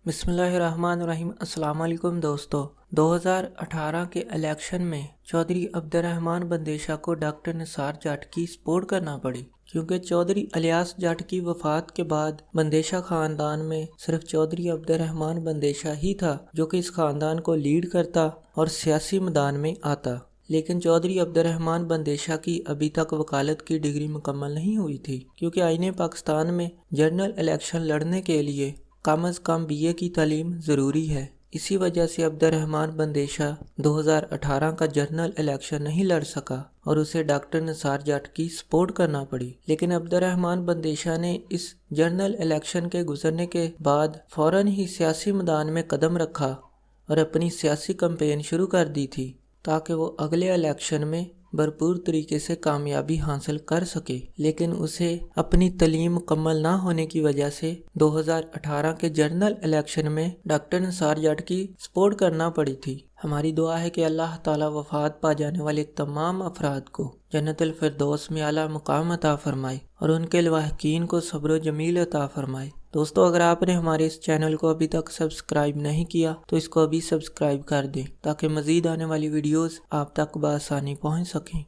بسم اللہ الرحمن الرحیم۔ السلام علیکم دوستو۔ 2018 کے الیکشن میں چودھری عبدالرحمن بندیشا کو ڈاکٹر نثار جٹ کی سپورٹ کرنا پڑی، کیونکہ چودھری الیاس جٹ کی وفات کے بعد بندیشا خاندان میں صرف چودھری عبدالرحمن بندیشا ہی تھا جو کہ اس خاندان کو لیڈ کرتا اور سیاسی میدان میں آتا، لیکن چودھری عبدالرحمن بندیشا کی ابھی تک وکالت کی ڈگری مکمل نہیں ہوئی تھی، کیونکہ آئین پاکستان میں جنرل الیکشن لڑنے کے لیے کم از کم BA کی تعلیم ضروری ہے۔ اسی وجہ سے عبدالرحمن بندیشا 2018 کا جنرل الیکشن نہیں لڑ سکا اور اسے ڈاکٹر نثار جٹ کی سپورٹ کرنا پڑی۔ لیکن عبدالرحمن بندیشا نے اس جنرل الیکشن کے گزرنے کے بعد فوراً ہی سیاسی میدان میں قدم رکھا اور اپنی سیاسی کمپین شروع کر دی تھی تاکہ وہ اگلے الیکشن میں بھرپور طریقے سے کامیابی حاصل کر سکے، لیکن اسے اپنی تعلیم مکمل نہ ہونے کی وجہ سے 2018 کے جنرل الیکشن میں ڈاکٹر نثار جٹ کی سپورٹ کرنا پڑی تھی۔ ہماری دعا ہے کہ اللہ تعالیٰ وفات پا جانے والے تمام افراد کو جنت الفردوس میں اعلیٰ مقام عطا فرمائے اور ان کے لواحقین کو صبر و جمیل عطا فرمائے۔ دوستو، اگر آپ نے ہمارے اس چینل کو ابھی تک سبسکرائب نہیں کیا تو اس کو ابھی سبسکرائب کر دیں تاکہ مزید آنے والی ویڈیوز آپ تک بآسانی پہنچ سکیں۔